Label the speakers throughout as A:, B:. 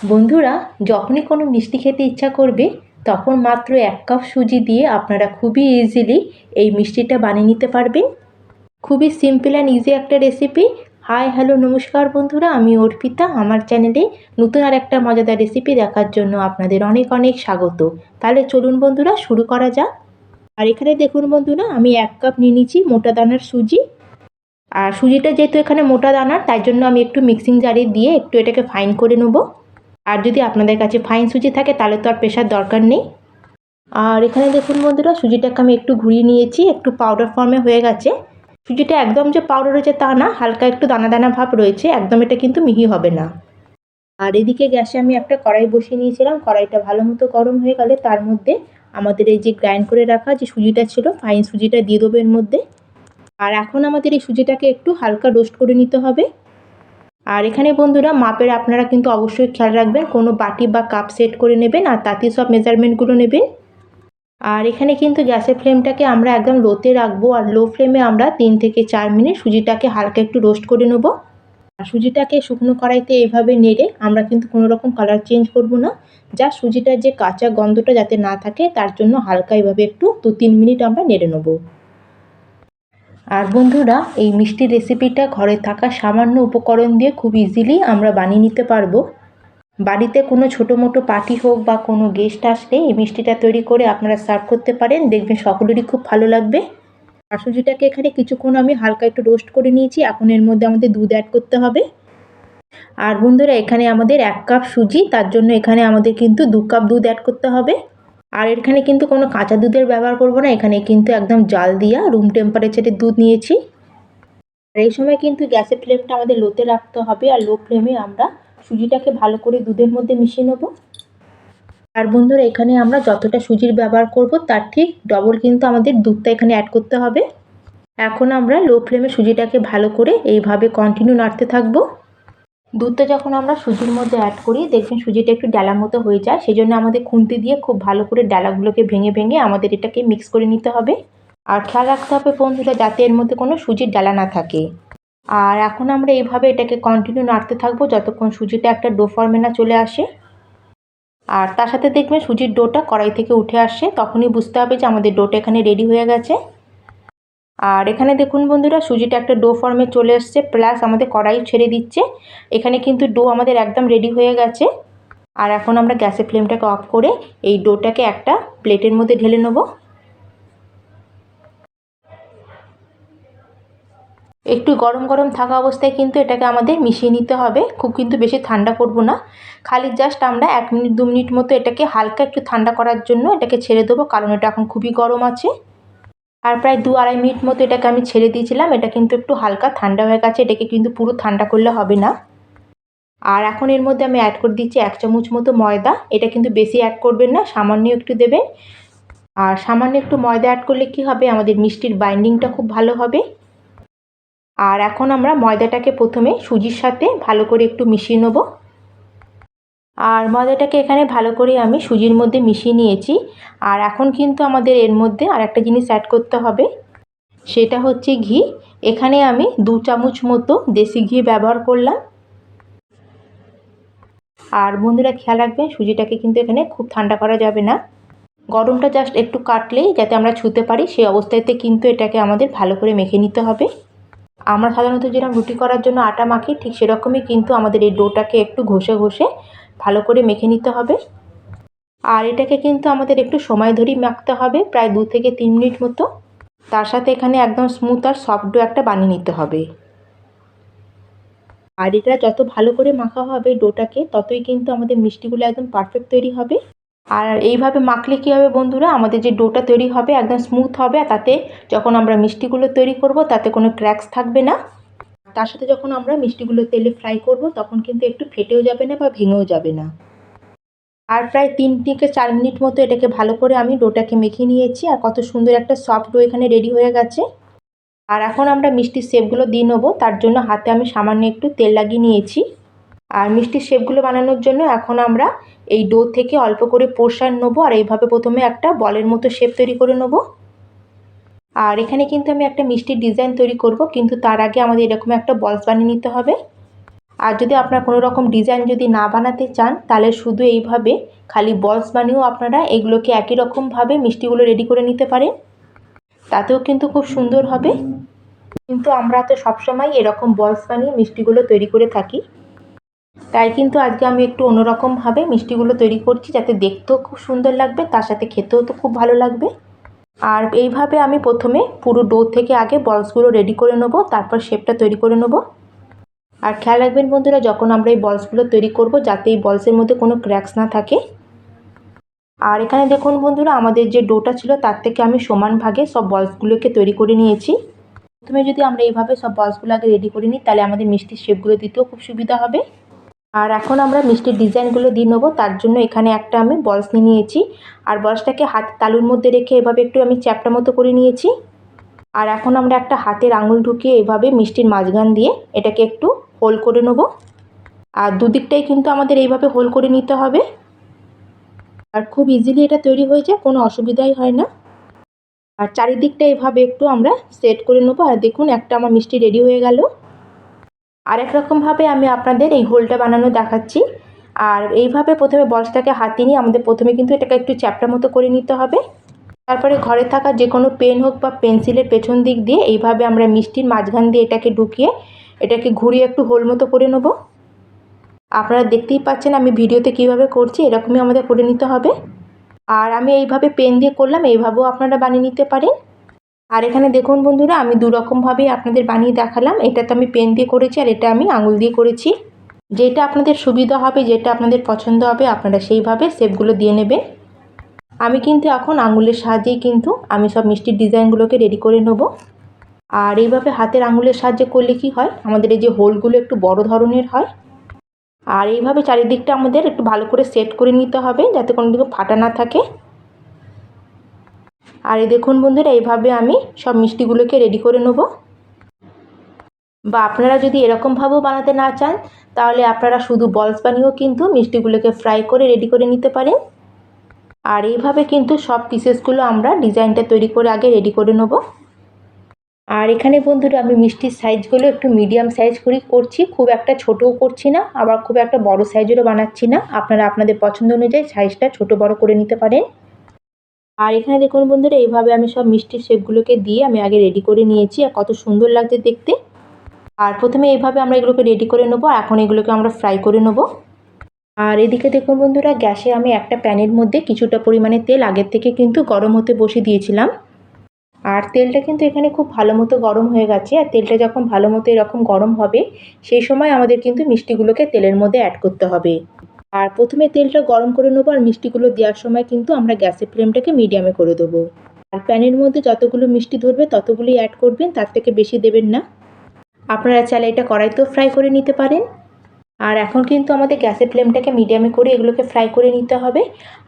A: বন্ধুরা, যখনই কোনো মিষ্টি খেতে ইচ্ছা করবে তখন মাত্র 1 কাপ সুজি দিয়ে আপনারা খুবই ইজিলি এই মিষ্টিটা বানিয়ে নিতে পারবেন। খুবই সিম্পল অ্যান্ড ইজি একটা রেসিপি। হাই হ্যালো নমস্কার বন্ধুরা, আমি অর্পিতা। আমার চ্যানেলে নতুন আর একটা মজাদার রেসিপি দেখার জন্য আপনাদের অনেক অনেক স্বাগত। তাহলে চলুন বন্ধুরা, শুরু করা যাক। আর এখানে দেখুন বন্ধুরা, আমি 1 কাপ নিয়ে নিচ্ছি মোটা দানার সুজি। আর সুজিটা যেহেতু এখানে মোটা দানার, তাই জন্য আমি একটু মিক্সিং জারে দিয়ে একটু এটাকে ফাইন করে নেবো। আর যদি আপনাদের কাছে ফাইন সুজি থাকে তাহলে তো আর পেশার দরকার নেই। আর এখানে দেখুন বন্ধুরা, সুজিটাকে আমি একটু ঘুরিয়ে নিয়েছি, একটু পাউডার ফর্মে হয়ে গেছে। সুজিটা একদম যে পাউডার হয়েছে তা না, হালকা একটু দানা দানা ভাব রয়েছে, একদম এটা কিন্তু মিহি হবে না। আর এদিকে গ্যাসে আমি একটা কড়াই বসিয়ে নিয়েছিলাম। কড়াইটা ভালো মতো গরম হয়ে গেলে তার মধ্যে আমাদের এই যে গ্রাইন্ড করে রাখা যে সুজিটা ছিল, ফাইন সুজিটা দিয়ে দেবো এর মধ্যে। আর এখন আমাদের এই সুজিটাকে একটু হালকা রোস্ট করে নিতে হবে। আর এখানে বন্ধুরা মাপের আপনারা কিন্তু অবশ্যই খেয়াল রাখবেন, কোনো বাটি বা কাপ সেট করে নেবেন আর তাতে সব মেজারমেন্টগুলো নেবেন। আর এখানে কিন্তু গ্যাসের ফ্লেমটাকে আমরা একদম লোতে রাখবো, আর লো ফ্লেমে আমরা 3 থেকে 4 মিনিট সুজিটাকে হালকা একটু রোস্ট করে নেব। আর সুজিটাকে শুকনো কড়াইতে এইভাবে নেড়ে আমরা কিন্তু কোনো রকম কালার চেঞ্জ করব না, যা সুজিটার যে কাঁচা গন্ধটা যাতে না থাকে তার জন্য হালকা এইভাবে একটু 2-3 মিনিট আমরা নেড়ে নেব। আর বন্ধুরা, এই মিষ্টি রেসিপিটা ঘরে থাকা সামান্য উপকরণ দিয়ে খুব ইজিলি আমরা বানিয়ে নিতে পারবো। বাড়িতে কোনো ছোটো মোটো পার্টি হোক বা কোনো গেস্ট আসলে এই মিষ্টিটা তৈরি করে আপনারা সার্ভ করতে পারেন, দেখবেন সকলেরই খুব ভালো লাগবে। আর সুজিটাকে এখানে কিছুক্ষণ আমি হালকা একটু রোস্ট করে নিয়েছি। এখন এর মধ্যে আমাদের দুধ অ্যাড করতে হবে। আর বন্ধুরা, এখানে আমাদের 1 কাপ সুজি, তার জন্য এখানে আমাদের কিন্তু 2 কাপ দুধ অ্যাড করতে হবে। আর এখানে কিন্তু কোনো কাঁচা দুধের ব্যবহার করব না, এখানে কিন্তু একদম জাল দিয়া রুম টেম্পারেচারের দুধ নিয়েছি। আর এই সময় কিন্তু গ্যাসের ফ্লেমটা আমাদের লোতে রাখতে হবে, আর লো ফ্লেমে আমরা সুজিটাকে ভালো করে দুধের মধ্যে মিশিয়ে নেব। আর বন্ধুরা, এখানে আমরা যতটা সুজির ব্যবহার করব তার ঠিক ডবল কিন্তু আমাদের দুধটা এখানে অ্যাড করতে হবে। এখন আমরা লো ফ্লেমে সুজিটাকে ভালো করে এইভাবে কন্টিনিউ নাড়তে থাকবো। দুধটা যখন আমরা সুজির মধ্যে অ্যাড করি দেখবেন সুজিটা একটু ডালার মতো হয়ে যায়, সেই জন্য আমাদের খুন্তি দিয়ে খুব ভালো করে ডালাগুলোকে ভেঙে ভেঙে আমাদের এটাকে মিক্স করে নিতে হবে। আর খেয়াল রাখতে হবে বন্ধুরা, যাতে এর মধ্যে কোনো সুজির ডালা না থাকে। আর এখন আমরা এইভাবে এটাকে কন্টিনিউ নাড়তে থাকবো যতক্ষণ সুজিটা একটা ডো ফর্মে না চলে আসে। আর তার সাথে দেখবেন সুজির ডোটা কড়াই থেকে উঠে আসছে, তখনই বুঝতে হবে যে আমাদের ডোটা এখানে রেডি হয়ে গেছে। আর এখানে দেখুন বন্ধুরা, সুজিটা একটা ডো ফর্মে চলে এসছে, প্লাস আমাদের কড়াই ছেড়ে দিচ্ছে। এখানে কিন্তু ডো আমাদের একদম রেডি হয়ে গেছে। আর এখন আমরা গ্যাসের ফ্লেমটাকে অফ করে এই ডোটাকে একটা প্লেটের মধ্যে ঢেলে নেব। একটু গরম গরম থাকা অবস্থায় কিন্তু এটাকে আমাদের মিশিয়ে নিতে হবে, খুব কিন্তু বেশি ঠান্ডা করব না। খালি জাস্ট আমরা 1 মিনিট 2 মিনিট মতো এটাকে হালকা একটু ঠান্ডা করার জন্য এটাকে ছেড়ে দেবো, কারণ এটা এখন খুবই গরম আছে। আর প্রায় 2-2.5 মিনিট মতো এটাকে আমি ছেড়ে দিয়েছিলাম, এটা কিন্তু একটু হালকা ঠান্ডা হয়ে গেছে, এটাকে কিন্তু পুরো ঠান্ডা করলে হবে না। আর এখন এর মধ্যে আমি অ্যাড করে দিচ্ছি 1 চামচ মতো ময়দা। এটা কিন্তু বেশি অ্যাড করবেন না, সামান্য একটু দেবেন। আর সামান্য একটু ময়দা অ্যাড করলে কি হবে, আমাদের মিষ্টির বাইন্ডিংটা খুব ভালো হবে। আর এখন আমরা ময়দাটাকে প্রথমে সুজির সাথে ভালো করে একটু মিশিয়ে নেব। আর ময়দাটাকে এখানে ভালো করে আমি সুজির মধ্যে মিশিয়ে নিয়েছি। আর এখন কিন্তু আমাদের এর মধ্যে আর একটা জিনিস অ্যাড করতে হবে, সেটা হচ্ছে ঘি। এখানে আমি 2 চামচ মতো দেশি ঘি ব্যবহার করলাম। আর বন্ধুরা খেয়াল রাখবেন, সুজিটাকে কিন্তু এখানে খুব ঠান্ডা করা যাবে না, গরমটা জাস্ট একটু কাটলেই যাতে আমরা ছুঁতে পারি সেই অবস্থাতে কিন্তু এটাকে আমাদের ভালো করে মেখে নিতে হবে। আমরা সাধারণত যেরকম রুটি করার জন্য আটা মাখি, ঠিক সেরকমই কিন্তু আমাদের এই ডোটাকে একটু ঘষে ঘষে ভালো করে মেখে নিতে হবে। আর এটাকে কিন্তু আমাদের একটু সময় ধরেই মাখতে হবে, প্রায় 2 থেকে 3 মিনিট মতো। তার সাথে এখানে একদম স্মুথ আর সফট ডো একটা বানিয়ে নিতে হবে। আর এটা যত ভালো করে মাখা হবে ডোটাকে, ততই কিন্তু আমাদের মিষ্টিগুলো একদম পারফেক্ট তৈরি হবে। আর এইভাবে মাখলে কী হবে বন্ধুরা, আমাদের যে ডোটা তৈরি হবে একদম স্মুথ হবে, আর তাতে যখন আমরা মিষ্টিগুলো তৈরি করব তাতে কোনো ক্র্যাকস থাকবে না। তার সাথে যখন আমরা মিষ্টিগুলো তেলে ফ্রাই করব তখন কিন্তু একটু ফেটেও যাবে না বা ভেঙেও যাবে না। আর প্রায় 3 থেকে 4 মিনিট মতো এটাকে ভালো করে আমি ডোটাকে মেখে নিয়েছি, আর কত সুন্দর একটা সফট ডো এখানে রেডি হয়ে গেছে। আর এখন আমরা মিষ্টির শেপগুলো দিয়ে নেবো, তার জন্য হাতে আমি সামান্য একটু তেল লাগিয়ে নিয়েছি। আর মিষ্টির শেপগুলো বানানোর জন্য এখন আমরা এই ডো থেকে অল্প করে পোর্শন নেবো, আর এইভাবে প্রথমে একটা বলের মতো শেপ তৈরি করে নেবো। আর এখানে কিন্তু আমি একটা মিষ্টির ডিজাইন তৈরি করব, কিন্তু তার আগে আমাদের এরকম একটা বলস বানিয়ে নিতে হবে। আর যদি আপনারা কোনো রকম ডিজাইন যদি না বানাতে চান তাহলে শুধু এইভাবে খালি বলস বানিয়েও আপনারা এগুলোকে একই রকমভাবে মিষ্টিগুলো রেডি করে নিতে পারেন, তাতেও কিন্তু খুব সুন্দর হবে। কিন্তু আমরা তো সবসময় এরকম বলস বানিয়ে মিষ্টিগুলো তৈরি করে থাকি, তাই কিন্তু আজকে আমি একটু অন্যরকমভাবে মিষ্টিগুলো তৈরি করছি, যাতে দেখতেও খুব সুন্দর লাগবে, তার সাথে খেতেও তো খুব ভালো লাগবে। আর এইভাবে আমি প্রথমে পুরো ডো থেকে আগে বলসগুলো রেডি করে নেব, তারপর শেপটা তৈরি করে নেব। আর খেয়াল রাখবেন বন্ধুরা, যখন আমরা এই বলসগুলো তৈরি করব যাতে এই বলসের মধ্যে কোনো ক্র্যাকস না থাকে। আর এখানে দেখুন বন্ধুরা, আমাদের যে ডোটা ছিল তার থেকে আমি সমান ভাগে সব বলসগুলোকে তৈরি করে নিয়েছি। প্রথমে যদি আমরা এইভাবে সব বলসগুলো আগে রেডি করে নিই তাহলে আমাদের মিষ্টির শেপগুলো দিতেও খুব সুবিধা হবে। আর এখন আমরা মিষ্টির ডিজাইনগুলো দিয়ে নেবো, তার জন্য এখানে একটা আমি বলস নিয়ে নিয়েছি। আর বলসটাকে হাতের তালুর মধ্যে রেখে এভাবে একটু আমি চ্যাপটা মতো করে নিয়েছি। আর এখন আমরা একটা হাতের আঙুল ঢুকিয়ে এভাবে মিষ্টির মাঝখান দিয়ে এটাকে একটু হোল করে নেব। আর দুদিকটাই কিন্তু আমাদের এইভাবে হোল করে নিতে হবে। আর খুব ইজিলি এটা তৈরি হয়ে যায়, কোনো অসুবিধাই হয় না। আর চারিদিকটা এভাবে একটু আমরা সেট করে নেবো। আর দেখুন, একটা আমার মিষ্টি রেডি হয়ে গেল। আরেক রকমভাবে আমি আপনাদের এই হোলটা বানানো দেখাচ্ছি। আর এইভাবে প্রথমে বলসটাকে হাতে নিয়ে আমাদের প্রথমে কিন্তু এটাকে একটু চ্যাপটা মতো করে নিতে হবে। তারপরে ঘরে থাকা যে কোনো পেন হোক বা পেন্সিলের পেছন দিক দিয়ে এইভাবে আমরা মিষ্টির মাঝখান দিয়ে এটাকে ঢুকিয়ে এটাকে ঘুরিয়ে একটু হোল মতো করে নেব। আপনারা দেখতেই পাচ্ছেন আমি ভিডিওতে কিভাবে করছি, এরকমই আমাদের করে নিতে হবে। আর আমি এইভাবে পেন দিয়ে করলাম, এইভাবেও আপনারা বানিয়ে নিতে পারেন। আর এখানে দেখুন বন্ধুরা, আমি দুরকমভাবেই আপনাদের বানিয়ে দেখালাম। এটা তো আমি পেন দিয়ে করেছি আর এটা আমি আঙুল দিয়ে করেছি। যেটা আপনাদের সুবিধা হবে, যেটা আপনাদের পছন্দ হবে, আপনারা সেইভাবে শেপগুলো দিয়ে নেবেন। আমি কিন্তু এখন আঙুলের সাহায্যেই কিন্তু আমি সব মিষ্টির ডিজাইনগুলোকে রেডি করে নেব। আর এইভাবে হাতের আঙুলের সাহায্যে করলে কি হয়, আমাদের এই যে হোলগুলো একটু বড় ধরনের হয়। আর এইভাবে চারিদিকটা আমাদের একটু ভালো করে সেট করে নিতে হবে, যাতে কোনো দিকে ফাটা না থাকে। আর এই দেখুন বন্ধুরা, এইভাবে আমি সব মিষ্টিগুলোকে রেডি করে নেব। বা আপনারা যদি এরকমভাবেও বানাতে না চান তাহলে আপনারা শুধু বলস বানিয়েও কিন্তু মিষ্টিগুলোকে ফ্রাই করে রেডি করে নিতে পারেন। আর এইভাবে কিন্তু সব পিসেসগুলো আমরা ডিজাইনটা তৈরি করে আগে রেডি করে নেব। আর এখানে বন্ধুরা আমি মিষ্টির সাইজগুলো একটু মিডিয়াম সাইজ করেই করছি, খুব একটা ছোটও করছি না, আবার খুব একটা বড় সাইজেরও বানাচ্ছি না। আপনারা আপনাদের পছন্দ অনুযায়ী সাইজটা ছোট বড় করে নিতে পারেন। আর এখানে দেখুন বন্ধুরা, এইভাবে আমি সব মিষ্টির শেপগুলোকে দিয়ে আমি আগে রেডি করে নিয়েছি। আর কত সুন্দর লাগছে দেখতে। আর প্রথমে এইভাবে আমরা এগুলোকে রেডি করে নেবো, এখন এগুলোকে আমরা ফ্রাই করে নেব। আর এদিকে দেখুন বন্ধুরা, গ্যাসে আমি একটা প্যানের মধ্যে কিছুটা পরিমাণে তেল আগের থেকে কিন্তু গরম হতে বসিয়ে দিয়েছিলাম। আর তেলটা কিন্তু এখানে খুব ভালো মতো গরম হয়ে গেছে। আর তেলটা যখন ভালো মতো এরকম গরম হবে সেই সময় আমাদের কিন্তু মিষ্টিগুলোকে তেলের মধ্যে অ্যাড করতে হবে। আর প্রথমে তেলটা গরম করে নেবো, আর মিষ্টিগুলো দেওয়ার সময় কিন্তু আমরা গ্যাসের ফ্লেমটাকে মিডিয়ামে করে দেবো। আর প্যানের মধ্যে যতগুলো মিষ্টি ধরবে ততগুলোই অ্যাড করবেন, তার থেকে বেশি দেবেন না। আপনারা চাইলে এটা কড়াইতেও ফ্রাই করে নিতে পারেন। আর এখন কিন্তু আমাদের গ্যাসের ফ্লেমটাকে মিডিয়ামে করে এগুলোকে ফ্রাই করে নিতে হবে।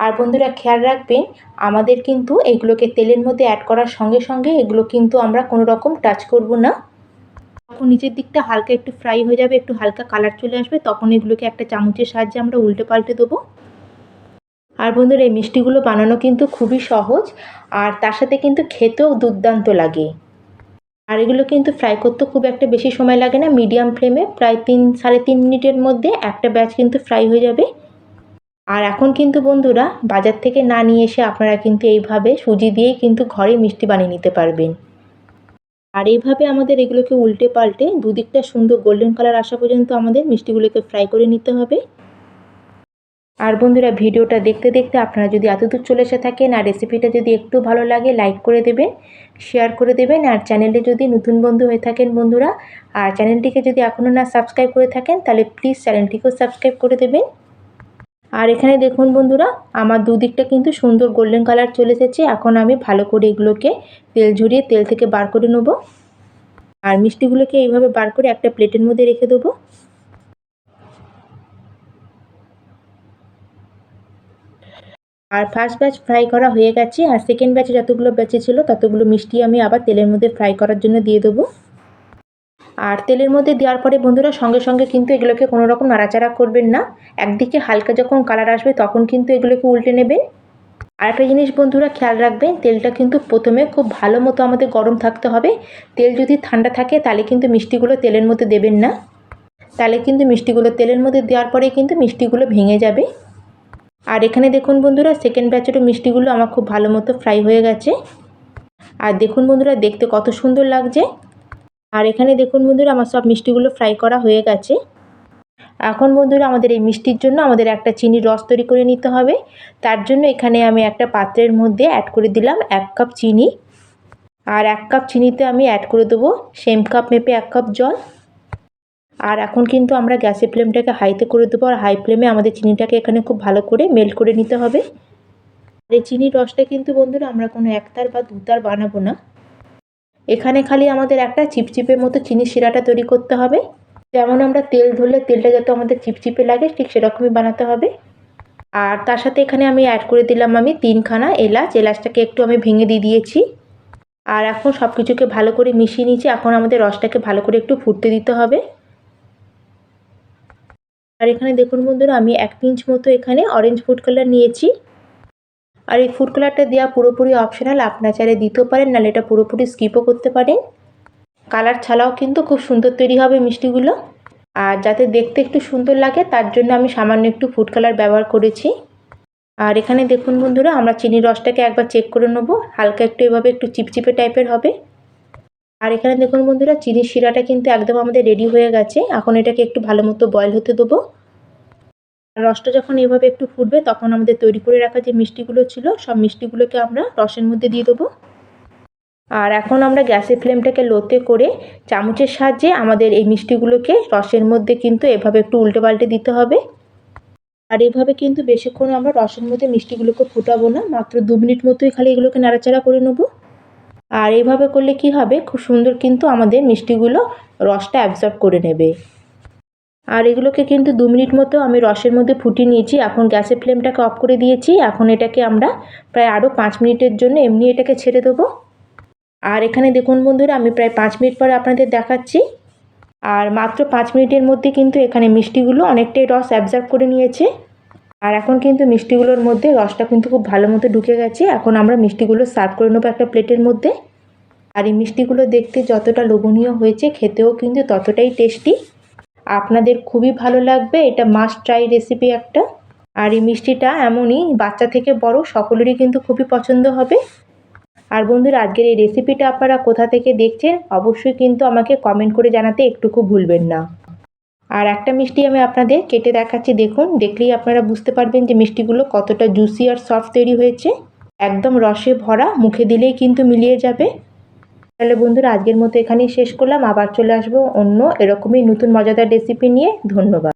A: আর বন্ধুরা খেয়াল রাখবেন, আমাদের কিন্তু এগুলোকে তেলের মধ্যে অ্যাড করার সঙ্গে সঙ্গে এগুলো কিন্তু আমরা কোনো রকম টাচ করব না। যখন নিচের দিকটা হালকা একটু ফ্রাই হয়ে যাবে, একটু হালকা কালার চলে আসবে, তখন এগুলোকে একটা চামচের সাহায্যে আমরা উল্টে পাল্টে দেবো। আর বন্ধুরা এই মিষ্টিগুলো বানানো কিন্তু খুবই সহজ, আর তার সাথে কিন্তু খেতেও দুর্দান্ত লাগে। আর এগুলো কিন্তু ফ্রাই করতে খুব একটা বেশি সময় লাগে না, মিডিয়াম ফ্লেমে প্রায় 3-3.5 মিনিটের মধ্যে একটা ব্যাচ কিন্তু ফ্রাই হয়ে যাবে। আর এখন কিন্তু বন্ধুরা বাজার থেকে না নিয়ে এসে আপনারা কিন্তু এইভাবে সুজি দিয়েই কিন্তু ঘরে মিষ্টি বানিয়ে নিতে পারবেন। আর এইভাবে আমাদের এগুলোকে উল্টে পাল্টে দুদিকটা সুন্দর গোল্ডেন কালার আসা পর্যন্ত আমাদের মিষ্টিগুলোকে ফ্রাই করে নিতে হবে। আর বন্ধুরা ভিডিওটা দেখতে দেখতে আপনারা যদি এতদূর চলে এসে থাকেন আর রেসিপিটা যদি একটু ভালো লাগে লাইক করে দেবেন, শেয়ার করে দেবেন। আর চ্যানেলে যদি নতুন বন্ধু হয়ে থাকেন বন্ধুরা, আর চ্যানেলটিকে যদি এখনও না সাবস্ক্রাইব করে থাকেন তাহলে প্লিজ চ্যানেলটিকেও সাবস্ক্রাইব করে দেবেন। আর এখানে দেখুন বন্ধুরা, আমার দুদিকটা কিন্তু সুন্দর গোল্ডেন কালার চলে এসেছে। এখন আমি ভালো করে এগুলোকে তেল ঝরিয়ে তেল থেকে বার করে নেব। আর মিষ্টিগুলোকে এইভাবে বার করে একটা প্লেটের মধ্যে রেখে দেবো। আর ফার্স্ট ব্যাচ ফ্রাই করা হয়ে গেছে, আর সেকেন্ড ব্যাচে যতগুলো বেঁচে ছিল ততগুলো মিষ্টি আমি আবার তেলের মধ্যে ফ্রাই করার জন্য দিয়ে দেবো। আর তেলের মধ্যে দেওয়ার পরে বন্ধুরা সঙ্গে সঙ্গে কিন্তু এগুলোকে কোনো রকম নাড়াচাড়া করবেন না, একদিকে হালকা যখন কালার আসবে তখন কিন্তু এগুলোকে উল্টে নেবেন। আর একটা জিনিস বন্ধুরা খেয়াল রাখবেন, তেলটা কিন্তু প্রথমে খুব ভালো মতো আমাদের গরম থাকতে হবে। তেল যদি ঠান্ডা থাকে তাহলে কিন্তু মিষ্টিগুলো তেলের মধ্যে দেবেন না, তাহলে কিন্তু মিষ্টিগুলো তেলের মধ্যে দেওয়ার পরে কিন্তু মিষ্টিগুলো ভেঙে যাবে। আর এখানে দেখুন বন্ধুরা, সেকেন্ড ব্যাচেরও মিষ্টিগুলো আমার খুব ভালো মতো ফ্রাই হয়ে গেছে। আর দেখুন বন্ধুরা, দেখতে কত সুন্দর লাগছে। আর এখানে দেখুন বন্ধুরা, আমার সব মিষ্টিগুলো ফ্রাই করা হয়ে গেছে। এখন বন্ধুরা, আমাদের এই মিষ্টির জন্য আমাদের একটা চিনির রস তৈরি করে নিতে হবে। তার জন্য এখানে আমি একটা পাত্রের মধ্যে অ্যাড করে দিলাম 1 কাপ চিনি। আর 1 কাপ চিনিতে আমি অ্যাড করে দেবো সেম কাপ মেপে 1 কাপ জল। আর এখন কিন্তু আমরা গ্যাসের ফ্লেমটাকে হাইতে করে দেবো। আর হাই ফ্লেমে আমাদের চিনিটাকে এখানে খুব ভালো করে মেল্ট করে নিতে হবে। এই চিনির রসটা কিন্তু বন্ধুরা আমরা কোনো একতার বা দুতার বানাবো না। এখানে খালি আমাদের একটা চিপচিপের মতো চিনির শিরাটা তৈরি করতে হবে। যেমন আমরা তেল ধরলে তেলটা যাতে আমাদের চিপচিপে লাগে ঠিক সেরকমই বানাতে হবে। আর তার সাথে এখানে আমি অ্যাড করে দিলাম আমি 3খানা এলাচ। এলাচটাকে একটু আমি ভেঙে দিয়ে দিয়েছি। আর এখন সব কিছুকে ভালো করে মিশিয়ে নিয়েছি। এখন আমাদের রসটাকে ভালো করে একটু ফুটতে দিতে হবে। আর এখানে দেখুন বন্ধুরা, আমি 1 পিঞ্চ মতো এখানে অরেঞ্জ ফুড কালার নিয়েছি। আর এই ফুড কালারটা দেওয়া পুরোপুরি অপশনাল, আপনারা চাইলে দিতেও পারেন, নাহলে এটা পুরোপুরি স্কিপও করতে পারেন। কালার ছাড়াও কিন্তু খুব সুন্দর তৈরি হবে মিষ্টিগুলো। আর যাতে দেখতে একটু সুন্দর লাগে তার জন্য আমি সামান্য একটু ফুড কালার ব্যবহার করেছি। আর এখানে দেখুন বন্ধুরা, আমরা চিনির রসটাকে একবার চেক করে নেবো। হালকা একটু এভাবে একটু চিপচিপে টাইপের হবে। আর এখানে দেখুন বন্ধুরা, চিনির শিরাটা কিন্তু একদম আমাদের রেডি হয়ে গেছে। এখন এটাকে একটু ভালো মতো বয়েল হতে দেবো। রসটা যখন এভাবে একটু ফুটবে তখন আমাদের তৈরি করে রাখা যে মিষ্টিগুলো ছিল সব মিষ্টিগুলোকে আমরা রসের মধ্যে দিয়ে দেবো। আর এখন আমরা গ্যাসের ফ্লেমটাকে লোতে করে চামচের সাহায্যে আমাদের এই মিষ্টিগুলোকে রসের মধ্যে কিন্তু এভাবে একটু উল্টে পাল্টে দিতে হবে। আর এভাবে কিন্তু বেশিক্ষণ আমরা রসের মধ্যে মিষ্টিগুলোকে ফুটাবো না, মাত্র 2 মিনিট মতোই খালি এগুলোকে নাড়াচাড়া করে নেবো। আর এইভাবে করলে কি হবে, খুব সুন্দর কিন্তু আমাদের মিষ্টিগুলো রসটা অ্যাবজর্ব করে নেবে। আর এগুলোকে কিন্তু 2 মিনিট মতো আমি রসের মধ্যে ফুটিয়ে নিয়েছি। এখন গ্যাসের ফ্লেমটাকে অফ করে দিয়েছি। এখন এটাকে আমরা প্রায় আরও 5 মিনিটের জন্য এমনি এটাকে ছেড়ে দেবো। আর এখানে দেখুন বন্ধুরা, আমি প্রায় 5 মিনিট পরে আপনাদের দেখাচ্ছি। আর মাত্র 5 মিনিটের মধ্যে কিন্তু এখানে মিষ্টিগুলো অনেকটাই রস অ্যাবজর্ব করে নিয়েছে। আর এখন কিন্তু মিষ্টিগুলোর মধ্যে রসটা কিন্তু খুব ভালো মতো ঢুকে গেছে। এখন আমরা মিষ্টিগুলো সার্ভ করে নেবো একটা প্লেটের মধ্যে। আর এই মিষ্টিগুলো দেখতে যতটা লোভনীয় হয়েছে, খেতেও কিন্তু ততটাই টেস্টি। আপনাদের খুবই ভালো লাগবে, এটা মাস্ট ট্রাই রেসিপি একটা। আর এই মিষ্টিটা এমনই বাচ্চা থেকে বড় সকলেরই কিন্তু খুবই পছন্দ হবে। আর বন্ধুরা, আজকের এই রেসিপিটা আপনারা কোথা থেকে দেখছেন অবশ্যই কিন্তু আমাকে কমেন্ট করে জানাতে একটুকু ভুলবেন না। আর একটা মিষ্টি আমি আপনাদের কেটে দেখাচ্ছি, দেখুন। দেখলেই আপনারা বুঝতে পারবেন যে মিষ্টিগুলো কতটা জুসি আর সফট তৈরি হয়েছে। একদম রসে ভরা, মুখে দিলেই কিন্তু মিলিয়ে যাবে। তাহলে বন্ধুরা, আজকের মতো এখানেই শেষ করলাম। আবার চলে আসবো অন্য এরকমই নতুন মজাদার রেসিপি নিয়ে। ধন্যবাদ।